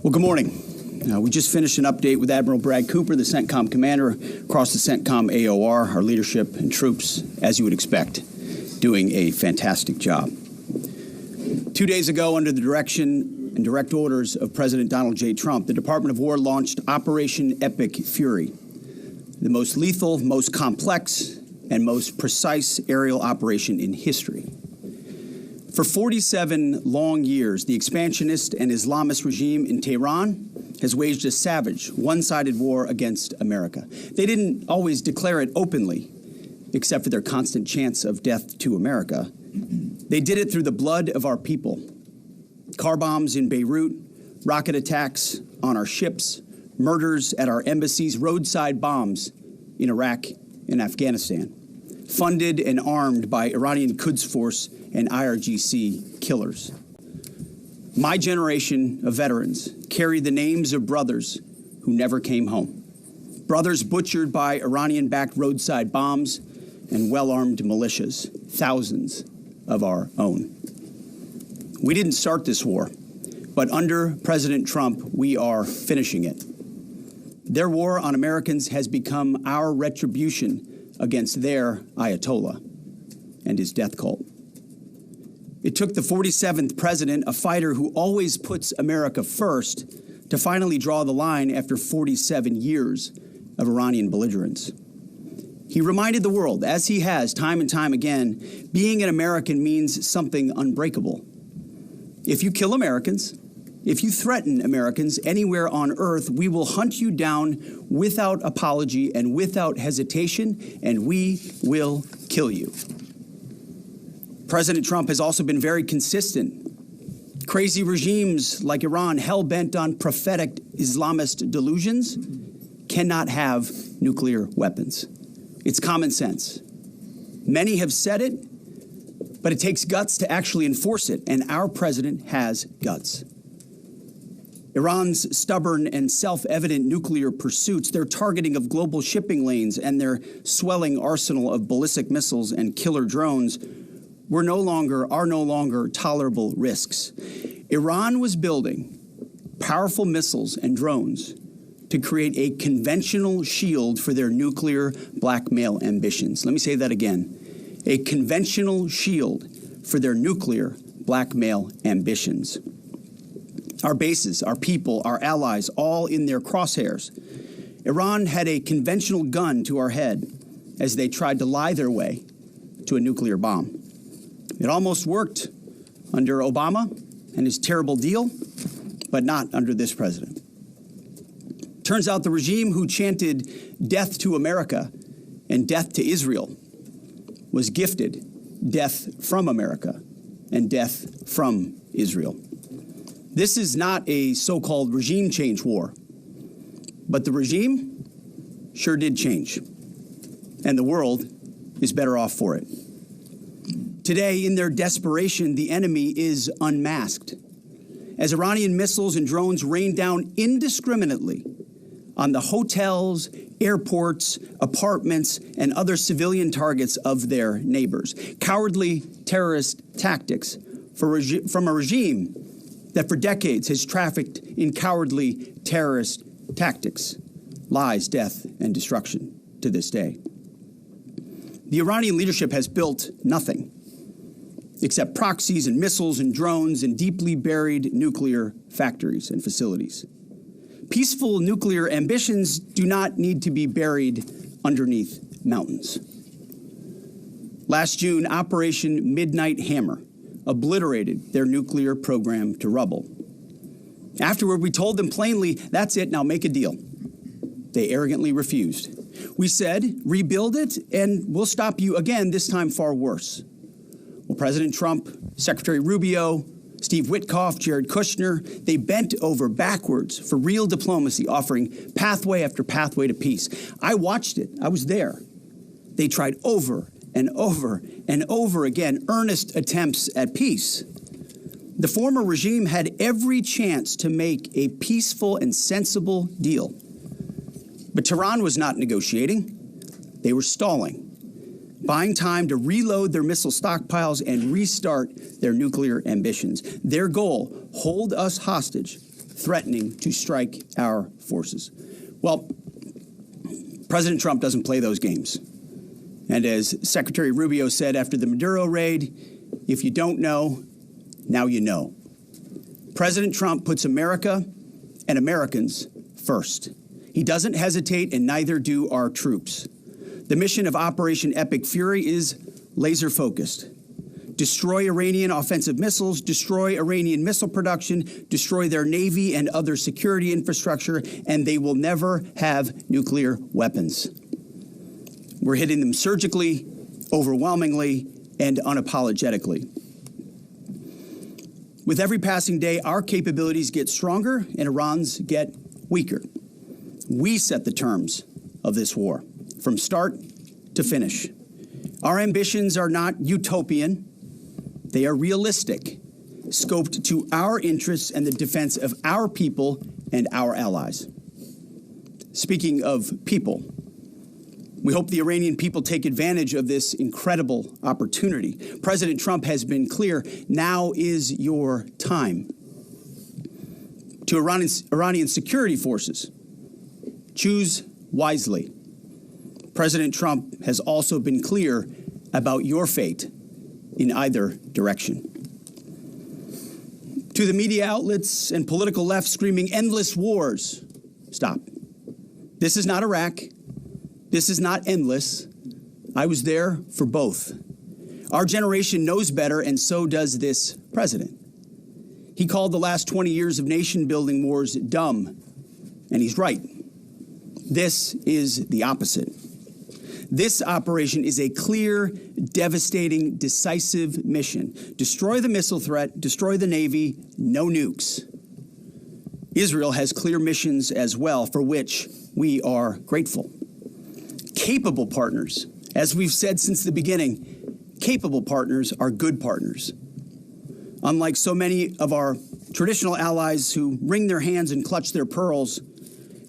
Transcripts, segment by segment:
Well, good morning. We just finished an update with Admiral Brad Cooper, the CENTCOM commander, across the CENTCOM AOR, our leadership and troops, as you would expect, doing a fantastic job. 2 days ago, under the direction and direct orders of President Donald J. Trump, the Department of War launched Operation Epic Fury, the most lethal, most complex, and most precise aerial operation in history. For 47 long years, the expansionist and Islamist regime in Tehran has waged a savage, one-sided war against America. They didn't always declare it openly, except for their constant chants of death to America. They did it through the blood of our people. Car bombs in Beirut, rocket attacks on our ships, murders at our embassies, roadside bombs in Iraq and Afghanistan, funded and armed by Iranian Quds Force and IRGC killers. My generation of veterans carry the names of brothers who never came home. Brothers butchered by Iranian-backed roadside bombs and well-armed militias, thousands of our own. We didn't start this war, but under President Trump, we are finishing it. Their war on Americans has become our retribution against their Ayatollah and his death cult. It took the 47th president, a fighter who always puts America first, to finally draw the line after 47 years of Iranian belligerence. He reminded the world, as he has time and time again, being an American means something unbreakable. If you kill Americans, if you threaten Americans anywhere on earth, we will hunt you down without apology and without hesitation, and we will kill you. President Trump has also been very consistent. Crazy regimes like Iran, hell-bent on prophetic Islamist delusions, cannot have nuclear weapons. It's common sense. Many have said it, but it takes guts to actually enforce it, and our president has guts. Iran's stubborn and self-evident nuclear pursuits, their targeting of global shipping lanes, and their swelling arsenal of ballistic missiles and killer drones are no longer tolerable risks. Iran was building powerful missiles and drones to create a conventional shield for their nuclear blackmail ambitions. Let me say that again. A conventional shield for their nuclear blackmail ambitions. Our bases, our people, our allies, all in their crosshairs. Iran had a conventional gun to our head as they tried to lie their way to a nuclear bomb. It almost worked under Obama and his terrible deal, but not under this president. Turns out the regime who chanted death to America and death to Israel was gifted death from America and death from Israel. This is not a so-called regime change war, but the regime sure did change, and the world is better off for it. Today, in their desperation, the enemy is unmasked, as Iranian missiles and drones rain down indiscriminately on the hotels, airports, apartments, and other civilian targets of their neighbors. Cowardly terrorist tactics from a regime that for decades has trafficked in cowardly terrorist tactics, lies, death, and destruction to this day. The Iranian leadership has built nothing except proxies and missiles and drones and deeply buried nuclear factories and facilities. Peaceful nuclear ambitions do not need to be buried underneath mountains. Last June, Operation Midnight Hammer obliterated their nuclear program to rubble. Afterward, we told them plainly, that's it, now make a deal. They arrogantly refused. We said, rebuild it, and we'll stop you again, this time far worse. Well, President Trump, Secretary Rubio, Steve Witkoff, Jared Kushner, they bent over backwards for real diplomacy, offering pathway after pathway to peace. I watched it. I was there. They tried over and over and over again earnest attempts at peace. The former regime had every chance to make a peaceful and sensible deal. But Tehran was not negotiating. They were stalling, buying time to reload their missile stockpiles and restart their nuclear ambitions. Their goal, hold us hostage threatening to strike our forces. Well, President Trump doesn't play those games. And as Secretary Rubio said after the Maduro raid, if you don't know, now you know. President Trump puts America and Americans first. He doesn't hesitate, and neither do our troops. The mission of Operation Epic Fury is laser-focused. Destroy Iranian offensive missiles, destroy Iranian missile production, destroy their navy and other security infrastructure, and they will never have nuclear weapons. We're hitting them surgically, overwhelmingly, and unapologetically. With every passing day, our capabilities get stronger and Iran's get weaker. We set the terms of this war, from start to finish. Our ambitions are not utopian. They are realistic, scoped to our interests and the defense of our people and our allies. Speaking of people, we hope the Iranian people take advantage of this incredible opportunity. President Trump has been clear, now is your time. To Iranian security forces, choose wisely. President Trump has also been clear about your fate in either direction. To the media outlets and political left screaming endless wars, stop. This is not Iraq. This is not endless. I was there for both. Our generation knows better, and so does this president. He called the last 20 years of nation-building wars dumb, and he's right. This is the opposite. This operation is a clear, devastating, decisive mission. Destroy the missile threat, destroy the Navy, no nukes. Israel has clear missions as well, for which we are grateful. Capable partners, as we've said since the beginning, capable partners are good partners. Unlike so many of our traditional allies who wring their hands and clutch their pearls,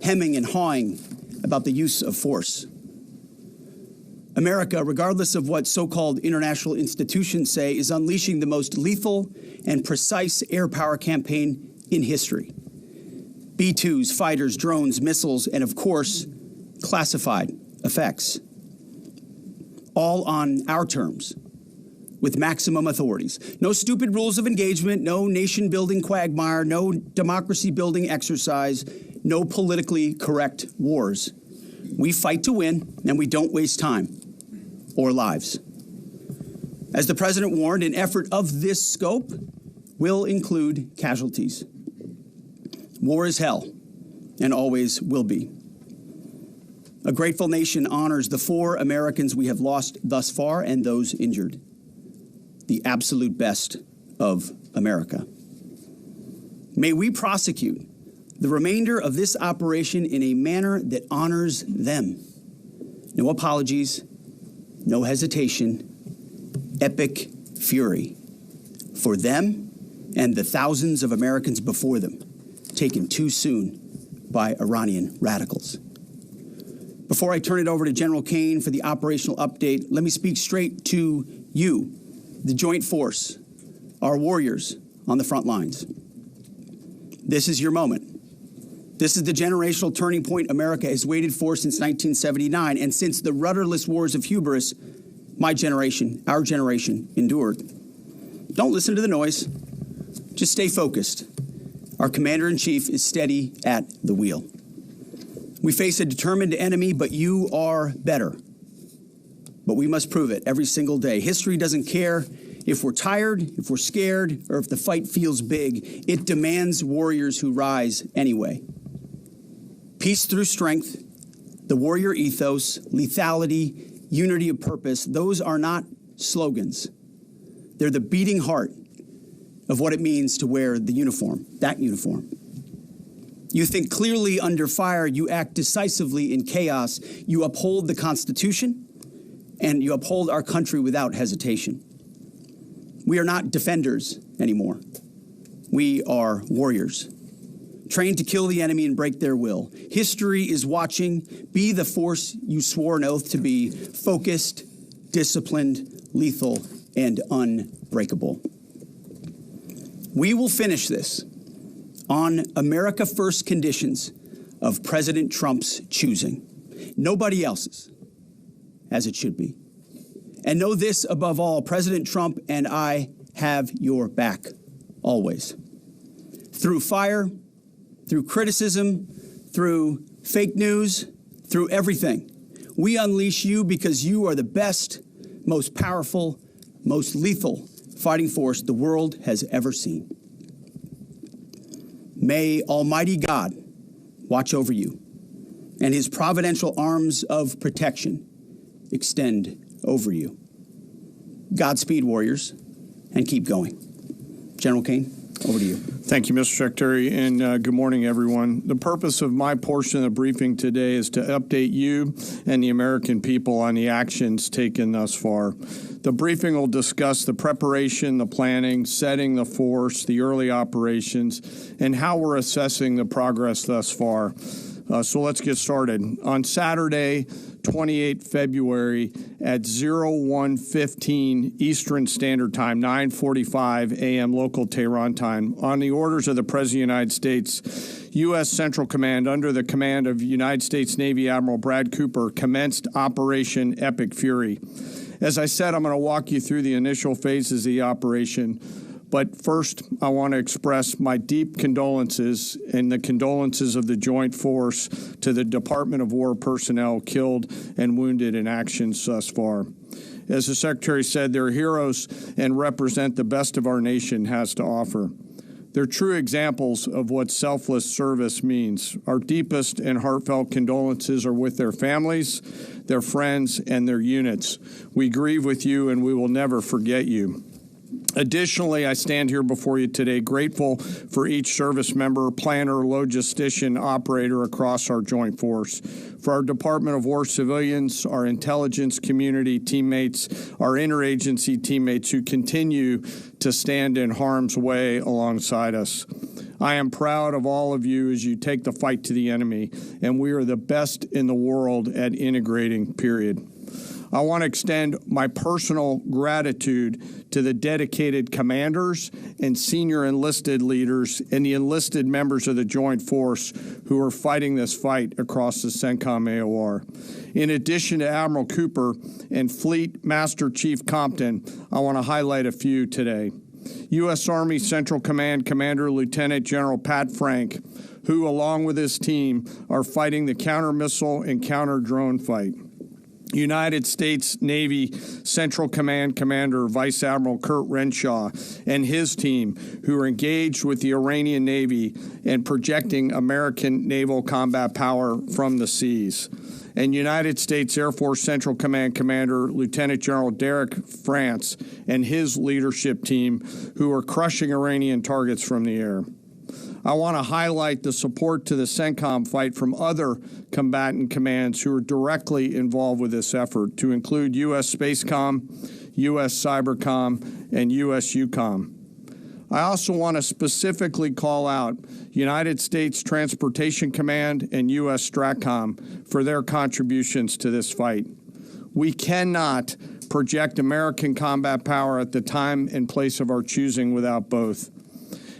hemming and hawing about the use of force. America, regardless of what so-called international institutions say, is unleashing the most lethal and precise air power campaign in history. B-2s, fighters, drones, missiles, and of course, classified effects. All on our terms, with maximum authorities. No stupid rules of engagement, no nation-building quagmire, no democracy-building exercise, no politically correct wars. We fight to win, and we don't waste time or lives. As the president warned, an effort of this scope will include casualties. War is hell, and always will be. A grateful nation honors the 4 Americans we have lost thus far and those injured. The absolute best of America. May we prosecute the remainder of this operation in a manner that honors them. No apologies, no hesitation, epic fury for them and the thousands of Americans before them, taken too soon by Iranian radicals. Before I turn it over to General Kane for the operational update, let me speak straight to you, the Joint Force, our warriors on the front lines. This is your moment. This is the generational turning point America has waited for since 1979, and since the rudderless wars of hubris, my generation, our generation, endured. Don't listen to the noise. Just stay focused. Our commander-in-chief is steady at the wheel. We face a determined enemy, but you are better. But we must prove it every single day. History doesn't care if we're tired, if we're scared, or if the fight feels big. It demands warriors who rise anyway. Peace through strength, the warrior ethos, lethality, unity of purpose, those are not slogans. They're the beating heart of what it means to wear the uniform, that uniform. You think clearly under fire, you act decisively in chaos, you uphold the Constitution, and you uphold our country without hesitation. We are not defenders anymore. We are warriors, trained to kill the enemy and break their will. History is watching. Be the force you swore an oath to be, focused, disciplined, lethal, and unbreakable. We will finish this on America First conditions of President Trump's choosing, nobody else's, as it should be. And know this above all, President Trump and I have your back, always. Through fire, through criticism, through fake news, through everything. We unleash you because you are the best, most powerful, most lethal fighting force the world has ever seen. May Almighty God watch over you and his providential arms of protection extend over you. Godspeed, warriors, and keep going. General Kane, over to you. Thank you, Mr. Secretary, and good morning, everyone. The purpose of my portion of the briefing today is to update you and the American people on the actions taken thus far. The briefing will discuss the preparation, the planning, setting the force, the early operations, and how we're assessing the progress thus far. So let's get started. On Saturday, 28 February at 01:15 Eastern Standard Time, 9:45 a.m. local Tehran time, on the orders of the President of the United States, U.S. Central Command, under the command of United States Navy Admiral Brad Cooper, commenced Operation Epic Fury. As I said, I'm going to walk you through the initial phases of the operation. But first, I want to express my deep condolences and the condolences of the Joint Force to the Department of War personnel killed and wounded in actions thus far. As the Secretary said, they're heroes and represent the best of our nation has to offer. They're true examples of what selfless service means. Our deepest and heartfelt condolences are with their families, their friends, and their units. We grieve with you, and we will never forget you. Additionally, I stand here before you today grateful for each service member, planner, logistician, operator across our joint force, for our Department of War civilians, our intelligence community teammates, our interagency teammates who continue to stand in harm's way alongside us. I am proud of all of you as you take the fight to the enemy, and we are the best in the world at integrating, period. I want to extend my personal gratitude to the dedicated commanders and senior enlisted leaders and the enlisted members of the Joint Force who are fighting this fight across the CENTCOM AOR. In addition to Admiral Cooper and Fleet Master Chief Compton, I want to highlight a few today. U.S. Army Central Command Commander Lieutenant General Pat Frank, who, along with his team, are fighting the counter-missile and counter-drone fight. United States Navy Central Command Commander Vice Admiral Kurt Renshaw and his team, who are engaged with the Iranian Navy and projecting American naval combat power from the seas. And United States Air Force Central Command Commander Lieutenant General Derek France and his leadership team, who are crushing Iranian targets from the air. I want to highlight the support to the CENTCOM fight from other combatant commands who are directly involved with this effort, to include U.S. Spacecom, U.S. Cybercom, and U.S. EUCOM. I also want to specifically call out United States Transportation Command and U.S. STRATCOM for their contributions to this fight. We cannot project American combat power at the time and place of our choosing without both.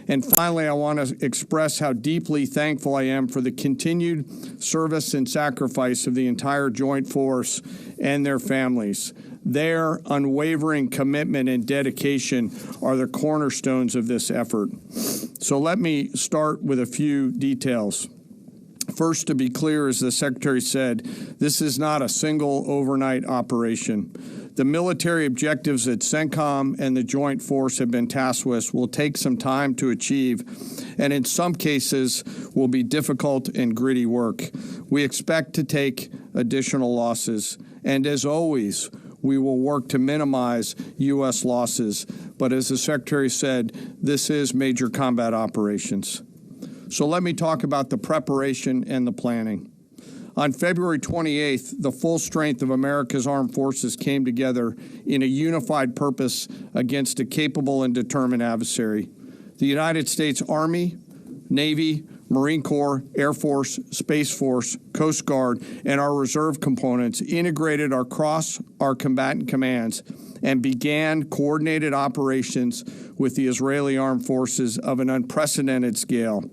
And finally, I want to express how deeply thankful I am for the continued service and sacrifice of the entire Joint Force and their families. Their unwavering commitment and dedication are the cornerstones of this effort. So let me start with a few details. First, to be clear, as the Secretary said, this is not a single overnight operation. The military objectives that CENTCOM and the Joint Force have been tasked with will take some time to achieve, and in some cases will be difficult and gritty work. We expect to take additional losses, and as always, we will work to minimize U.S. losses. But as the Secretary said, this is major combat operations. So let me talk about the preparation and the planning. On February 28th, the full strength of America's armed forces came together in a unified purpose against a capable and determined adversary. The United States Army, Navy, Marine Corps, Air Force, Space Force, Coast Guard, and our reserve components integrated across our combatant commands and began coordinated operations with the Israeli armed forces of an unprecedented scale.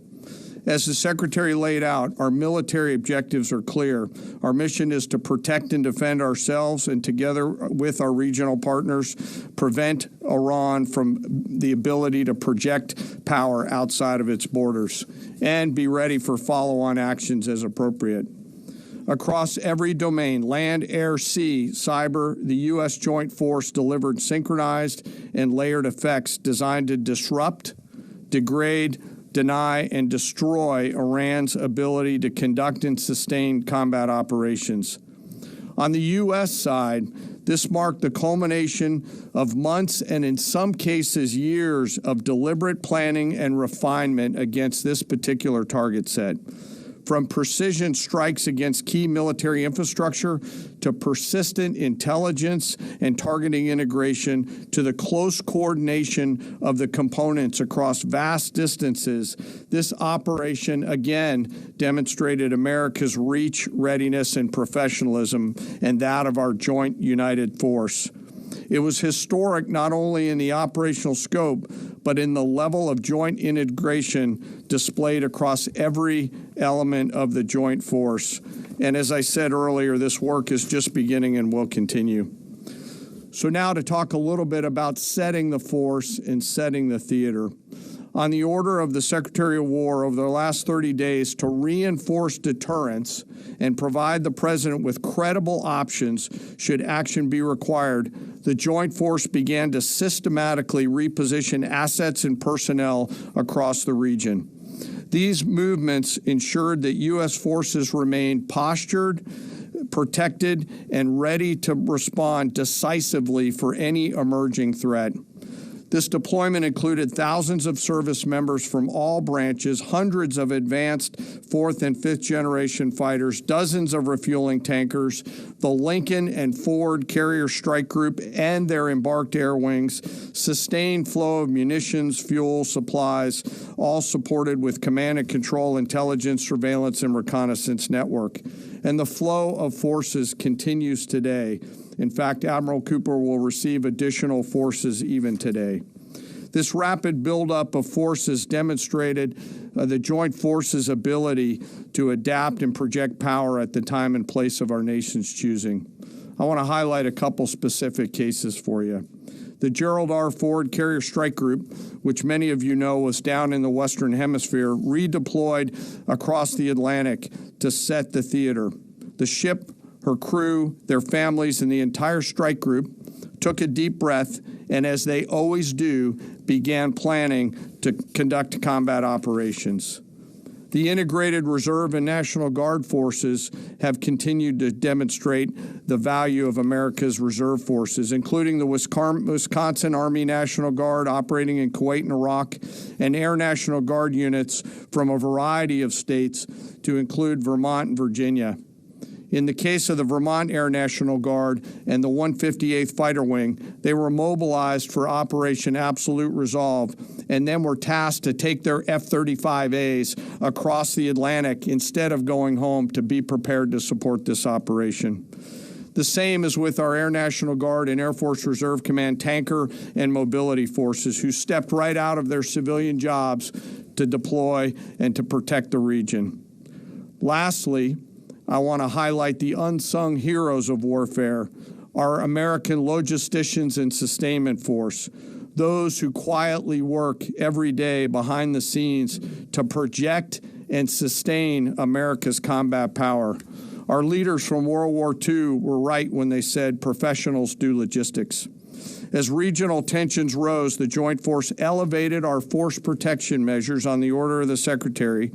As the Secretary laid out, our military objectives are clear. Our mission is to protect and defend ourselves and, together with our regional partners, prevent Iran from the ability to project power outside of its borders and be ready for follow-on actions as appropriate. Across every domain, land, air, sea, cyber, the U.S. Joint Force delivered synchronized and layered effects designed to disrupt, degrade, deny, and destroy Iran's ability to conduct and sustain combat operations. On the U.S. side, this marked the culmination of months and, in some cases, years of deliberate planning and refinement against this particular target set. From precision strikes against key military infrastructure to persistent intelligence and targeting integration to the close coordination of the components across vast distances, this operation again demonstrated America's reach, readiness, and professionalism, and that of our joint united force. It was historic not only in the operational scope, but in the level of joint integration displayed across every element of the joint force. And as I said earlier, this work is just beginning and will continue. So now to talk a little bit about setting the force and setting the theater. On the order of the Secretary of War over the last 30 days to reinforce deterrence and provide the President with credible options should action be required, the Joint Force began to systematically reposition assets and personnel across the region. These movements ensured that U.S. forces remained postured, protected, and ready to respond decisively for any emerging threat. This deployment included thousands of service members from all branches, hundreds of advanced fourth and fifth generation fighters, dozens of refueling tankers, the Lincoln and Ford Carrier Strike Group and their embarked air wings, sustained flow of munitions, fuel, supplies, all supported with command and control, intelligence, surveillance, and reconnaissance network. And the flow of forces continues today. In fact, Admiral Cooper will receive additional forces even today. This rapid buildup of forces demonstrated the Joint Forces' ability to adapt and project power at the time and place of our nation's choosing. I want to highlight a couple specific cases for you. The Gerald R. Ford Carrier Strike Group, which many of you know was down in the Western Hemisphere, redeployed across the Atlantic to set the theater. The ship, her crew, their families, and the entire strike group took a deep breath and, as they always do, began planning to conduct combat operations. The integrated Reserve and National Guard forces have continued to demonstrate the value of America's reserve forces, including the Wisconsin Army National Guard operating in Kuwait and Iraq, and Air National Guard units from a variety of states to include Vermont and Virginia. In the case of the Vermont Air National Guard and the 158th Fighter Wing, they were mobilized for Operation Absolute Resolve and then were tasked to take their F-35As across the Atlantic instead of going home to be prepared to support this operation. The same is with our Air National Guard and Air Force Reserve Command tanker and mobility forces, who stepped right out of their civilian jobs to deploy and to protect the region. Lastly, I want to highlight the unsung heroes of warfare, our American logisticians and sustainment force, those who quietly work every day behind the scenes to project and sustain America's combat power. Our leaders from World War II were right when they said professionals do logistics. As regional tensions rose, the Joint Force elevated our force protection measures on the order of the Secretary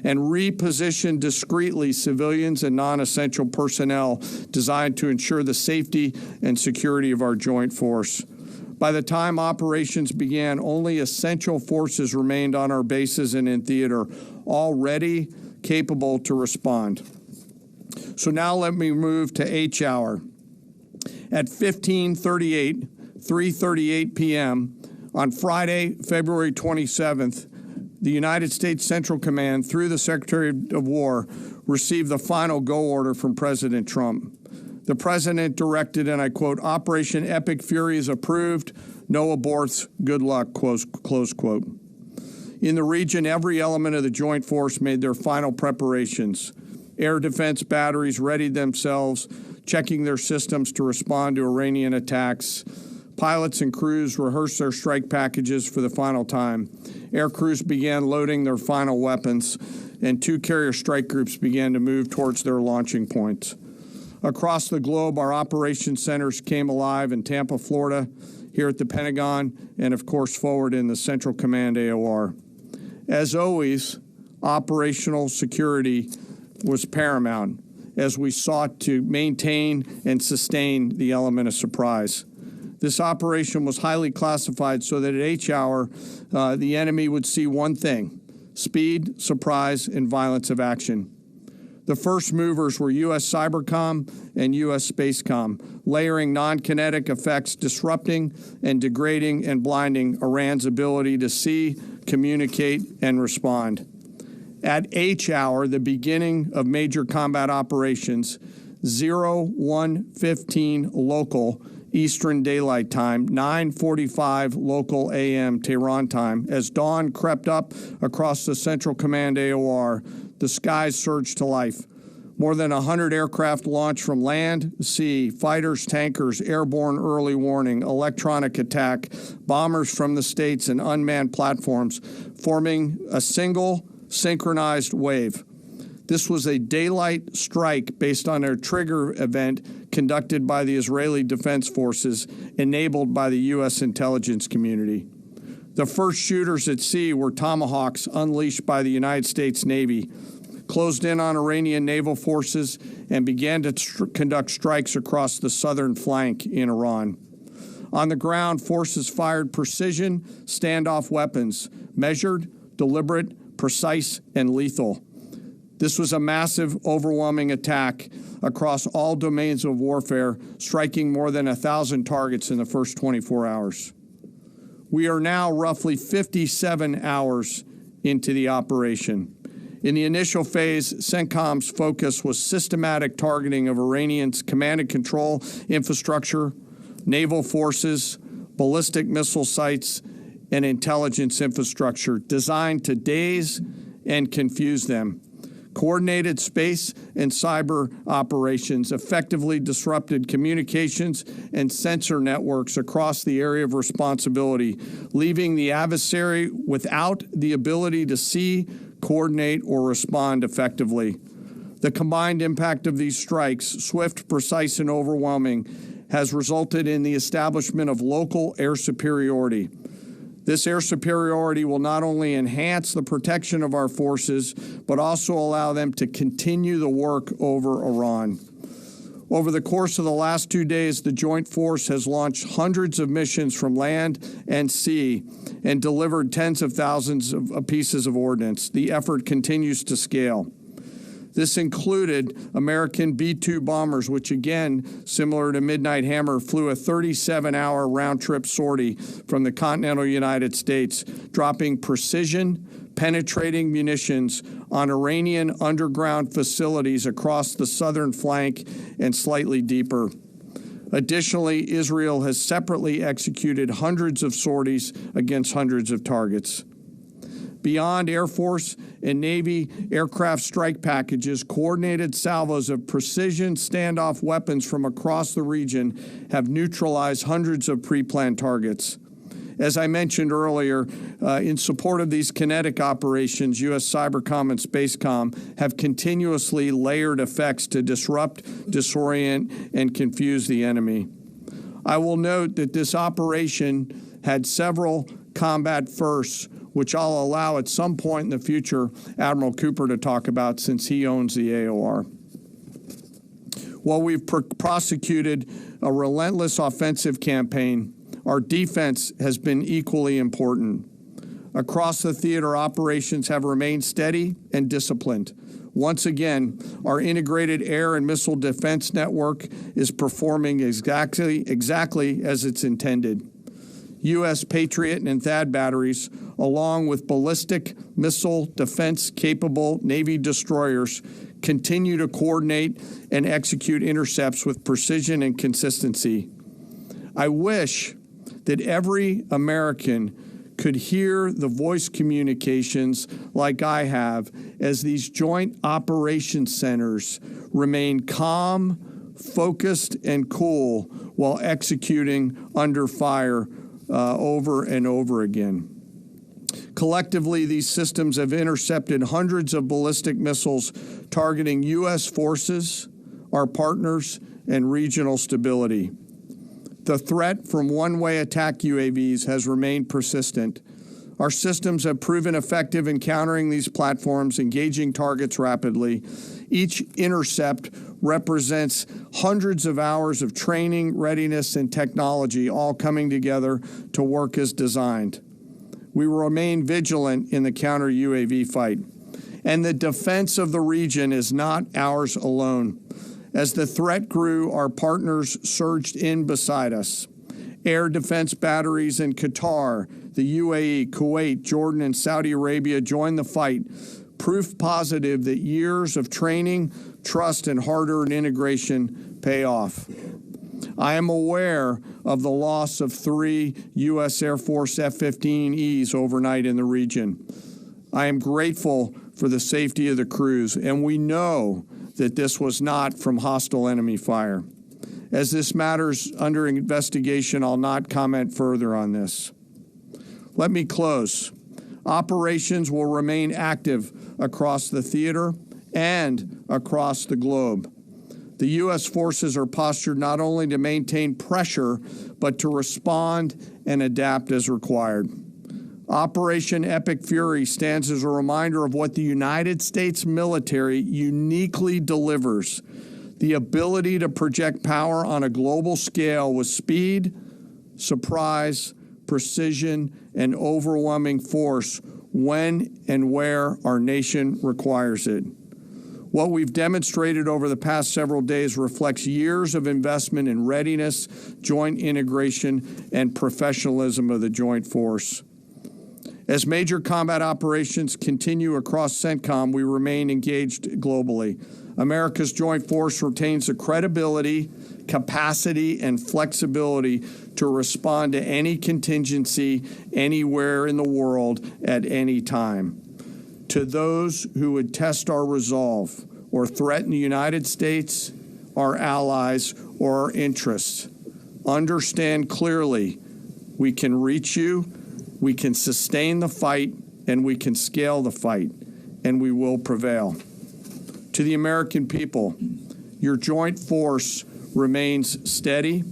and repositioned discreetly civilians and non-essential personnel designed to ensure the safety and security of our joint force. By the time operations began, only essential forces remained on our bases and in theater, all ready, capable to respond. So now let me move to H hour. At 3:38 p.m. on Friday, February 27th, the United States Central Command, through the Secretary of War, received the final go order from President Trump. The President directed, and I quote, "Operation Epic Fury is approved. No aborts. Good luck," close quote. In the region, every element of the joint force made their final preparations. Air defense batteries readied themselves, checking their systems to respond to Iranian attacks. Pilots and crews rehearsed their strike packages for the final time. Air crews began loading their final weapons, and 2 carrier strike groups began to move towards their launching points. Across the globe, our operations centers came alive in Tampa, Florida, here at the Pentagon, and of course forward in the Central Command AOR. As always, operational security was paramount as we sought to maintain and sustain the element of surprise. This operation was highly classified so that at H hour, the enemy would see one thing: speed, surprise, and violence of action. The first movers were U.S. Cybercom and U.S. Spacecom, layering non-kinetic effects, disrupting and degrading and blinding Iran's ability to see, communicate, and respond. At H hour, the beginning of major combat operations, 01:15 local Eastern Daylight Time, 9:45 local AM Tehran time, as dawn crept up across the Central Command AOR, the skies surged to life. More than 100 aircraft launched from land, sea, fighters, tankers, airborne early warning, electronic attack, bombers from the States, and unmanned platforms, forming a single synchronized wave. This was a daylight strike based on a trigger event conducted by the Israeli Defense Forces, enabled by the U.S. intelligence community. The first shooters at sea were Tomahawks unleashed by the United States Navy, closed in on Iranian naval forces, and began to conduct strikes across the southern flank in Iran. On the ground, forces fired precision standoff weapons, measured, deliberate, precise, and lethal. This was a massive, overwhelming attack across all domains of warfare, striking more than 1,000 targets in the first 24 hours. We are now roughly 57 hours into the operation. In the initial phase, CENTCOM's focus was systematic targeting of Iranians' command and control infrastructure, naval forces, ballistic missile sites, and intelligence infrastructure designed to daze and confuse them. Coordinated space and cyber operations effectively disrupted communications and sensor networks across the area of responsibility, leaving the adversary without the ability to see, coordinate, or respond effectively. The combined impact of these strikes, swift, precise, and overwhelming, has resulted in the establishment of local air superiority. This air superiority will not only enhance the protection of our forces, but also allow them to continue the work over Iran. Over the course of the last 2 days, the Joint Force has launched hundreds of missions from land and sea and delivered tens of thousands of pieces of ordnance. The effort continues to scale. This included American B-2 bombers, which again, similar to Midnight Hammer, flew a 37-hour round-trip sortie from the continental United States, dropping precision, penetrating munitions on Iranian underground facilities across the southern flank and slightly deeper. Additionally, Israel has separately executed hundreds of sorties against hundreds of targets. Beyond Air Force and Navy aircraft strike packages, coordinated salvos of precision standoff weapons from across the region have neutralized hundreds of pre-planned targets. As I mentioned earlier, in support of these kinetic operations, U.S. Cybercom and Spacecom have continuously layered effects to disrupt, disorient, and confuse the enemy. I will note that this operation had several combat firsts, which I'll allow at some point in the future Admiral Cooper to talk about since he owns the AOR. While we've prosecuted a relentless offensive campaign, our defense has been equally important. Across the theater, operations have remained steady and disciplined. Once again, our integrated air and missile defense network is performing exactly as it's intended. U.S. Patriot and THAAD batteries, along with ballistic missile defense-capable Navy destroyers, continue to coordinate and execute intercepts with precision and consistency. I wish that every American could hear the voice communications like I have as these joint operations centers remain calm, focused, and cool while executing under fire over and over again. Collectively, these systems have intercepted hundreds of ballistic missiles targeting U.S. forces, our partners, and regional stability. The threat from one-way attack UAVs has remained persistent. Our systems have proven effective in countering these platforms, engaging targets rapidly. Each intercept represents hundreds of hours of training, readiness, and technology all coming together to work as designed. We will remain vigilant in the counter-UAV fight. And the defense of the region is not ours alone. As the threat grew, our partners surged in beside us. Air defense batteries in Qatar, the UAE, Kuwait, Jordan, and Saudi Arabia joined the fight, proof positive that years of training, trust, and hard-earned integration pay off. I am aware of the loss of 3 U.S. Air Force F-15Es overnight in the region. I am grateful for the safety of the crews, and we know that this was not from hostile enemy fire. As this matter's under investigation, I'll not comment further on this. Let me close. Operations will remain active across the theater and across the globe. The U.S. forces are postured not only to maintain pressure, but to respond and adapt as required. Operation Epic Fury stands as a reminder of what the United States military uniquely delivers: the ability to project power on a global scale with speed, surprise, precision, and overwhelming force when and where our nation requires it. What we've demonstrated over the past several days reflects years of investment in readiness, joint integration, and professionalism of the joint force. As major combat operations continue across CENTCOM, we remain engaged globally. America's joint force retains the credibility, capacity, and flexibility to respond to any contingency anywhere in the world at any time. To those who would test our resolve or threaten the United States, our allies, or our interests, understand clearly we can reach you, we can sustain the fight, and we can scale the fight, and we will prevail. To the American people, your joint force remains steady,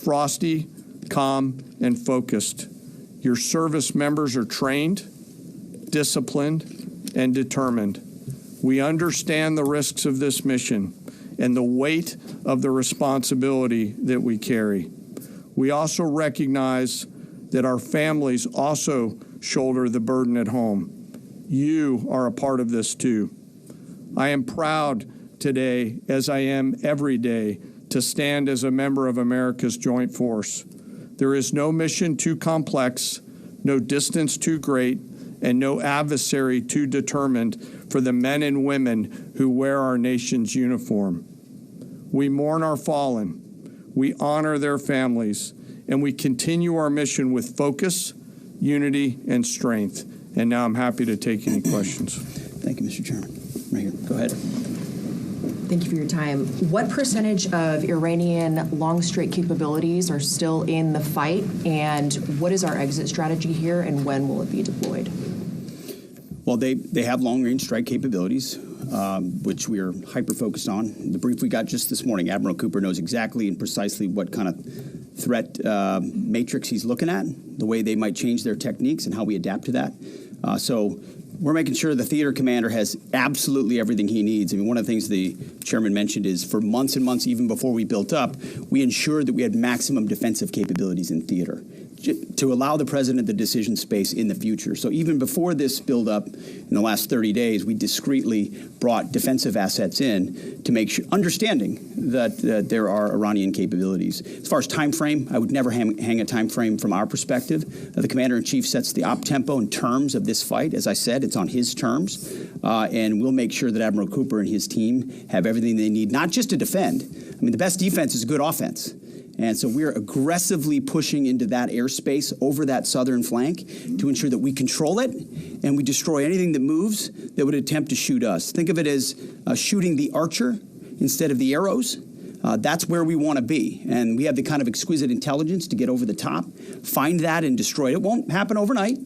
frosty, calm, and focused. Your service members are trained, disciplined, and determined. We understand the risks of this mission and the weight of the responsibility that we carry. We also recognize that our families also shoulder the burden at home. You are a part of this too. I am proud today, as I am every day, to stand as a member of America's joint force. There is no mission too complex, no distance too great, and no adversary too determined for the men and women who wear our nation's uniform. We mourn our fallen, we honor their families, and we continue our mission with focus, unity, and strength. And now I'm happy to take any questions. Thank you, Mr. Chairman. Right here. Go ahead. Thank you for your time. What percentage of Iranian long-strike capabilities are still in the fight, and what is our exit strategy here, and when will it be deployed? Well, they have long-range strike capabilities, which we are hyper-focused on. The brief we got just this morning, Admiral Cooper knows exactly and precisely what kind of threat matrix he's looking at, the way they might change their techniques, and how we adapt to that. So we're making sure the theater commander has absolutely everything he needs. I mean, one of the things the chairman mentioned is for months and months, even before we built up, we ensured that we had maximum defensive capabilities in theater to allow the president the decision space in the future. So even before this buildup in the last 30 days, we discreetly brought defensive assets in to make sure, understanding that there are Iranian capabilities. As far as time frame, I would never hang a time frame from our perspective. The commander-in-chief sets the op tempo and terms of this fight. As I said, it's on his terms, and we'll make sure that Admiral Cooper and his team have everything they need, not just to defend. I mean, the best defense is good offense. And so we're aggressively pushing into that airspace over that southern flank to ensure that we control it and we destroy anything that moves that would attempt to shoot us. Think of it as shooting the archer instead of the arrows. That's where we want to be. And we have the kind of exquisite intelligence to get over the top, find that and destroy it. It won't happen overnight.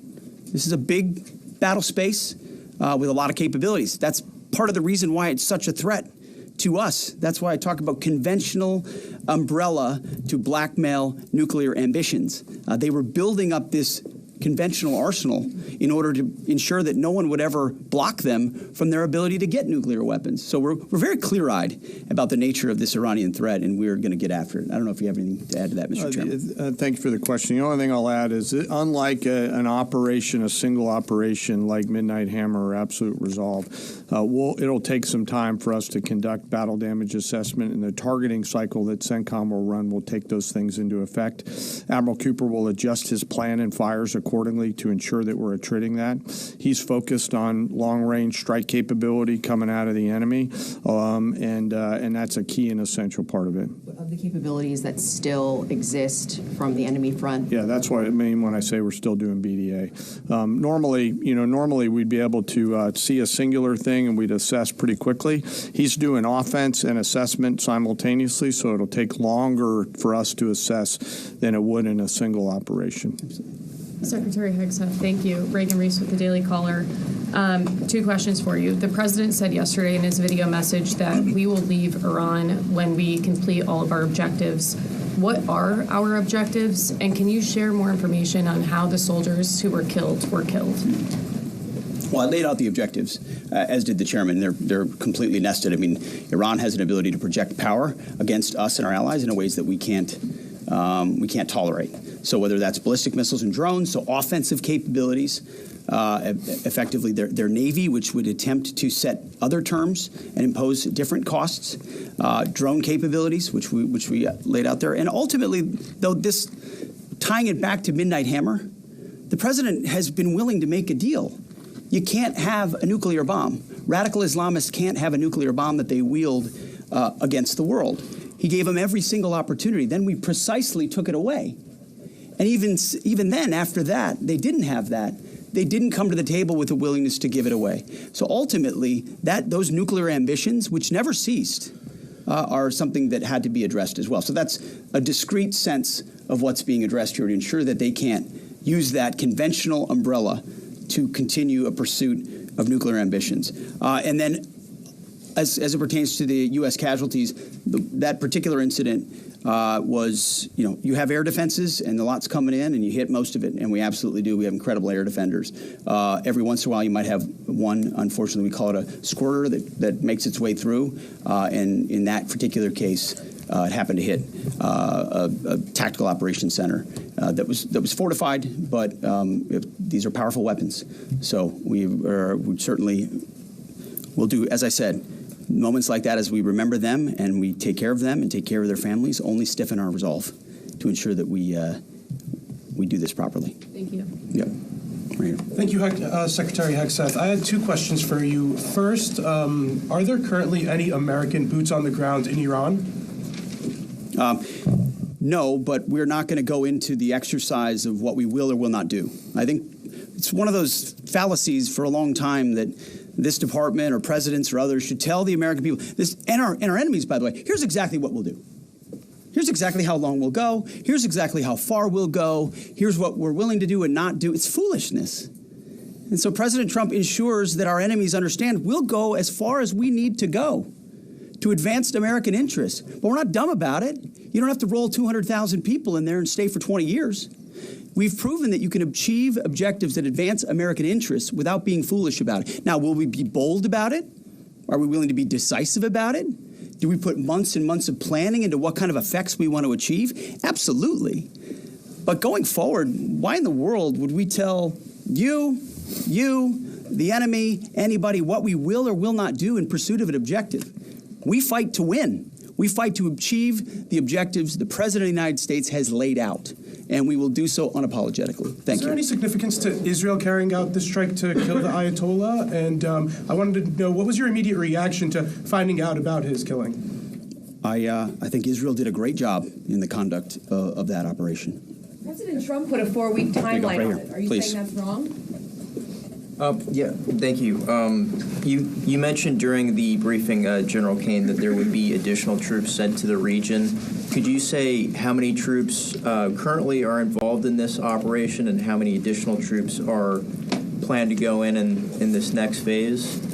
This is a big battle space with a lot of capabilities. That's part of the reason why it's such a threat to us. That's why I talk about conventional umbrella to blackmail nuclear ambitions. They were building up this conventional arsenal in order to ensure that no one would ever block them from their ability to get nuclear weapons. So we're very clear-eyed about the nature of this Iranian threat, and we're going to get after it. I don't know if you have anything to add to that, Mr. Chairman. Thank you for the question. The only thing I'll add is that unlike an operation, a single operation like Midnight Hammer or Absolute Resolve, it'll take some time for us to conduct battle damage assessment, and the targeting cycle that CENTCOM will run will take those things into effect. Admiral Cooper will adjust his plan and fires accordingly to ensure that we're attriting that. He's focused on long-range strike capability coming out of the enemy, and that's a key and essential part of it. Of the capabilities that still exist from the enemy front? Yeah, that's what I mean when I say we're still doing BDA. Normally we'd be able to see a singular thing and we'd assess pretty quickly. He's doing offense and assessment simultaneously, so it'll take longer for us to assess than it would in a single operation. Secretary Hegsitt, thank you. Reagan Reese with the Daily Caller. Two questions for you. The president said yesterday in his video message that we will leave Iran when we complete all of our objectives. What are our objectives? And can you share more information on how the soldiers who were killed were killed? Well, I laid out the objectives, as did the chairman. They're completely nested. I mean, Iran has an ability to project power against us and our allies in ways that we can't tolerate. So whether that's ballistic missiles and drones, so offensive capabilities, effectively their Navy, which would attempt to set other terms and impose different costs, drone capabilities, which we laid out there. And ultimately, though, this tying it back to Midnight Hammer, the president has been willing to make a deal. You can't have a nuclear bomb. Radical Islamists can't have a nuclear bomb that they wield against the world. He gave them every single opportunity. Then we precisely took it away. And even then, after that, they didn't have that. They didn't come to the table with a willingness to give it away. So ultimately, those nuclear ambitions, which never ceased, are something that had to be addressed as well. So that's a discrete sense of what's being addressed here to ensure that they can't use that conventional umbrella to continue a pursuit of nuclear ambitions. And then, as it pertains to the U.S. casualties, that particular incident was, you have air defenses and the lot's coming in and you hit most of it, and we absolutely do. We have incredible air defenders. Every once in a while you might have one, unfortunately we call it a squirter that makes its way through, and in that particular case it happened to hit a tactical operations center that was fortified, but these are powerful weapons. So we certainly will do, as I said, moments like that, as we remember them and we take care of them and take care of their families, only stiffen our resolve to ensure that we do this properly. Thank you. Yep. Right here. Thank you, Secretary Hegsitt. I had two questions for you. First, are there currently any American boots on the ground in Iran? No, but we're not going to go into the exercise of what we will or will not do. I think it's one of those fallacies for a long time that this department or presidents or others should tell the American people, and our enemies, by the way, here's exactly what we'll do. Here's exactly how long we'll go. Here's exactly how far we'll go. Here's what we're willing to do and not do. It's foolishness. And so President Trump ensures that our enemies understand we'll go as far as we need to go to advance American interests. But we're not dumb about it. You don't have to roll 200,000 people in there and stay for 20 years. We've proven that you can achieve objectives that advance American interests without being foolish about it. Now, will we be bold about it? Are we willing to be decisive about it? Do we put months and months of planning into what kind of effects we want to achieve? Absolutely. But going forward, why in the world would we tell you, the enemy, anybody, what we will or will not do in pursuit of an objective? We fight to win. We fight to achieve the objectives the President of the United States has laid out, and we will do so unapologetically. Thank you. Is there any significance to Israel carrying out this strike to kill the Ayatollah? And I wanted to know, what was your immediate reaction to finding out about his killing? I think Israel did a great job in the conduct of that operation. President Trump put a 4-week timeline on it. Are you Please. saying that's wrong? Yeah, thank you. You mentioned during the briefing, General Kane, that there would be additional troops sent to the region. Could you say how many troops currently are involved in this operation and how many additional troops are planned to go in this next phase?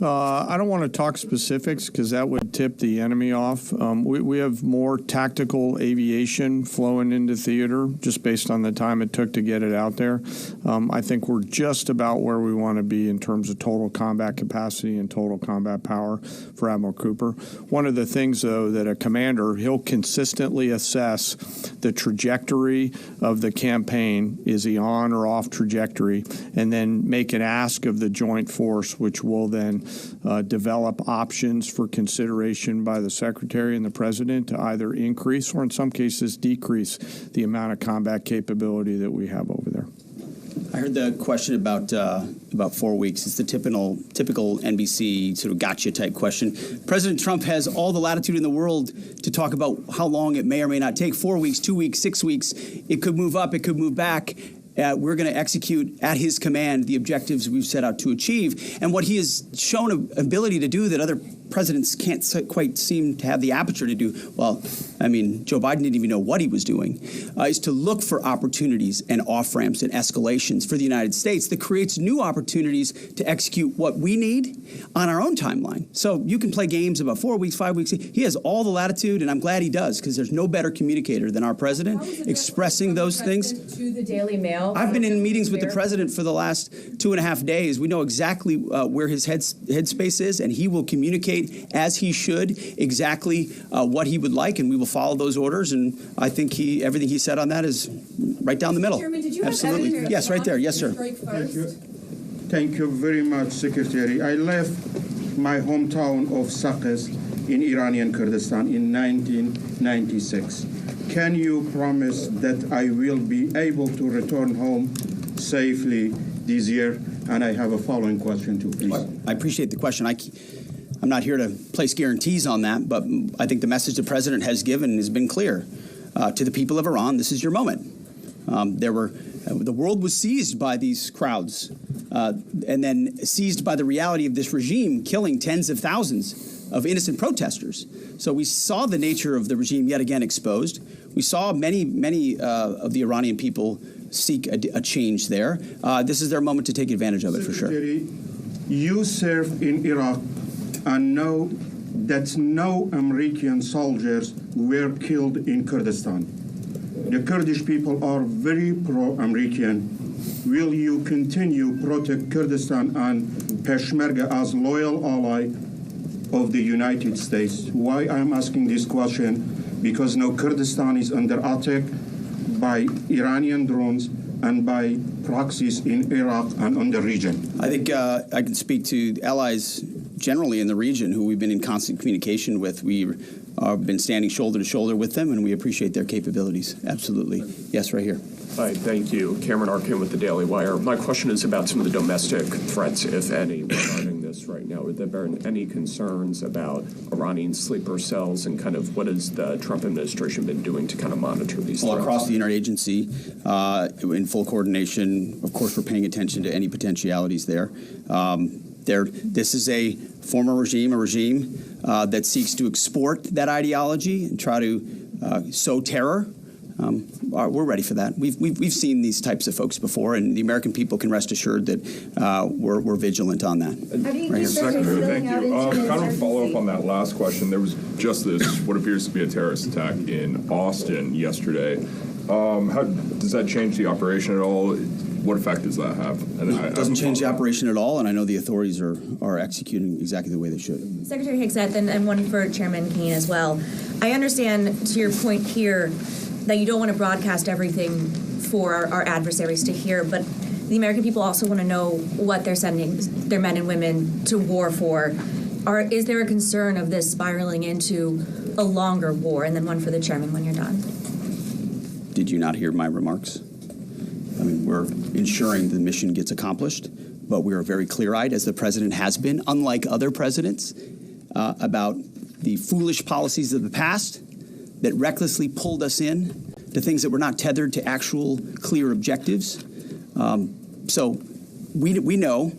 I don't want to talk specifics because that would tip the enemy off. We have more tactical aviation flowing into theater just based on the time it took to get it out there. I think we're just about where we want to be in terms of total combat capacity and total combat power for Admiral Cooper. One of the things, though, that a commander, he'll consistently assess the trajectory of the campaign. Is he on or off trajectory? And then make an ask of the joint force, which will then develop options for consideration by the Secretary and the President to either increase or in some cases decrease the amount of combat capability that we have over there. I heard the question about 4 weeks. It's the typical NBC sort of gotcha type question. President Trump has all the latitude in the world to talk about how long it may or may not take. 4 weeks, 2 weeks, 6 weeks. It could move up. It could move back. We're going to execute at his command the objectives we've set out to achieve. And what he has shown an ability to do that other presidents can't quite seem to have the aperture to do, well, I mean, Joe Biden didn't even know what he was doing, is to look for opportunities and off-ramps and escalations for the United States that creates new opportunities to execute what we need on our own timeline. So you can play games about 4 weeks, 5 weeks. He has all the latitude, and I'm glad he does, because there's no better communicator than our president expressing those things. To the Daily Mail. I've been in meetings with the president for the last 2.5 days. We know exactly where his headspace is, and he will communicate as he should exactly what he would like, and we will follow those orders. And I think everything he said on that is right down the middle. Chairman, did you have absolutely? evidence Yes, right there. Yes, sir. Thank you. Thank you very much, Secretary. I left my hometown of Sakis in Iranian Kurdistan in 1996. Can you promise that I will be able to return home safely this year? And I have a following question too, please. I appreciate the question. I'm not here to place guarantees on that, but I think the message the president has given has been clear to the people of Iran. This is your moment. The world was seized by these crowds, and then seized by the reality of this regime killing tens of thousands of innocent protesters. So we saw the nature of the regime yet again exposed. We saw many of the Iranian people seek a change there. This is their moment to take advantage of it, for sure. You served in Iraq and know that no American soldiers were killed in Kurdistan. The Kurdish people are very pro-American. Will you continue to protect Kurdistan and Peshmerga as loyal ally of the United States? Why I'm asking this question? Because now Kurdistan is under attack by Iranian drones and by proxies in Iraq and on the region. I think I can speak to allies generally in the region who we've been in constant communication with. We have been standing shoulder to shoulder with them, and we appreciate their capabilities. Absolutely. Yes, right here. Hi, thank you. Cameron Arkin with the Daily Wire. My question is about some of the domestic threats, if any, regarding this right now. Have there been any concerns about Iranian sleeper cells, and kind of what has the Trump administration been doing to kind of monitor these threats? Across the interagency, in full coordination, of course, we're paying attention to any potentialities there. This is a former regime, that seeks to export that ideology and try to sow terror. We're ready for that. We've seen these types of folks before, and the American people can rest assured that we're vigilant on that. Secretary, thank you. Kind of follow up on that last question. There was just this, what appears to be a terrorist attack in Austin yesterday. How does that change the operation at all? What effect does that have? It doesn't change the operation at all, and I know the authorities are executing exactly the way they should. Secretary Hegsiet, and one for Chairman Kane as well. I understand, to your point here, that you don't want to broadcast everything for our adversaries to hear, but the American people also want to know what they're sending their men and women to war for. Is there a concern of this spiraling into a longer war? And then one for the chairman when you're done. Did you not hear my remarks? I mean, we're ensuring the mission gets accomplished, but we are very clear-eyed, as the president has been, unlike other presidents, about the foolish policies of the past that recklessly pulled us in to things that were not tethered to actual clear objectives. So we know.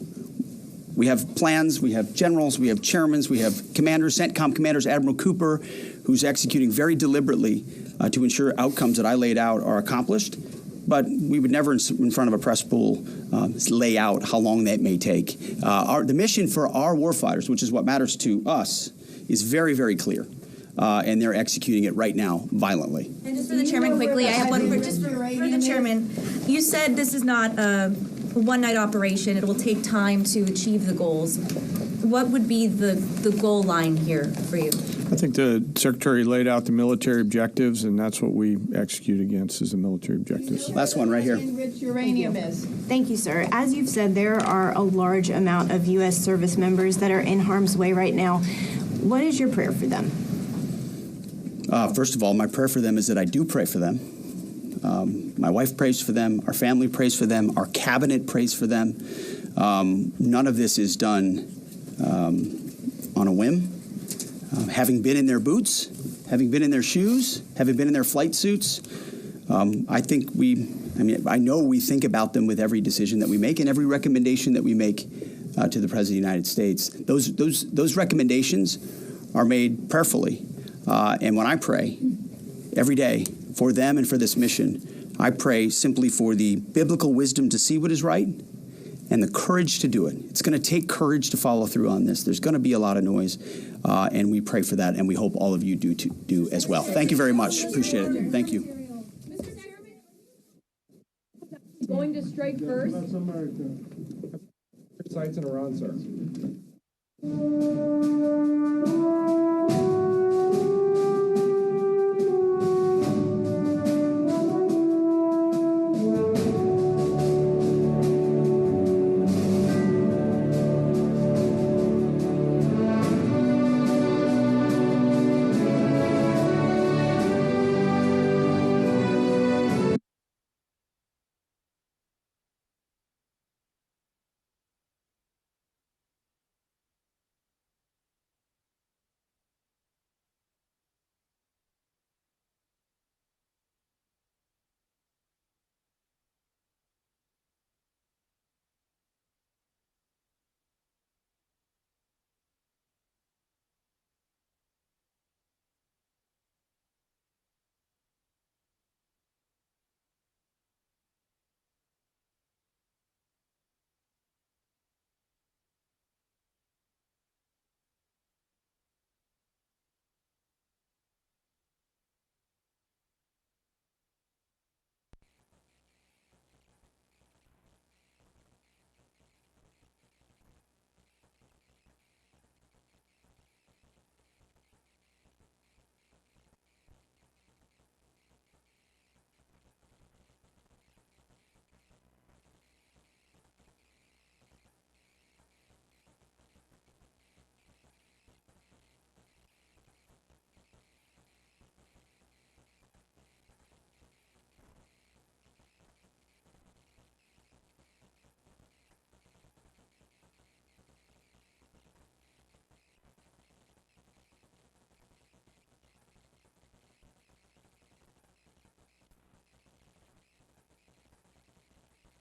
We have plans, we have generals, we have chairmen, we have commanders, CENTCOM commanders, Admiral Cooper, who's executing very deliberately to ensure outcomes that I laid out are accomplished. But we would never, in front of a press pool, lay out how long that may take. The mission for our warfighters, which is what matters to us, is very, very clear. And they're executing it right now violently. And just for the chairman quickly, I have one for the chairman. You said this is not a one-night operation. It will take time to achieve the goals. What would be the goal line here for you? I think the Secretary laid out the military objectives, and that's what we execute against is the military objectives. Last one right here. Enriched uranium is. Thank you, sir. As you've said, there are a large amount of U.S. service members that are in harm's way right now. What is your prayer for them? First of all, my prayer for them is that I do pray for them. My wife prays for them. Our family prays for them. Our cabinet prays for them. None of this is done on a whim. Having been in their boots, having been in their shoes, having been in their flight suits, I know we think about them with every decision that we make and every recommendation that we make to the President of the United States. Those recommendations are made prayerfully. And when I pray every day for them and for this mission, I pray simply for the biblical wisdom to see what is right and the courage to do it. It's going to take courage to follow through on this. There's going to be a lot of noise, and we pray for that, and we hope all of you do as well. Thank you very much. Appreciate it. Thank you. Mr. Chairman, going to strike first. Sites in Iran, sir.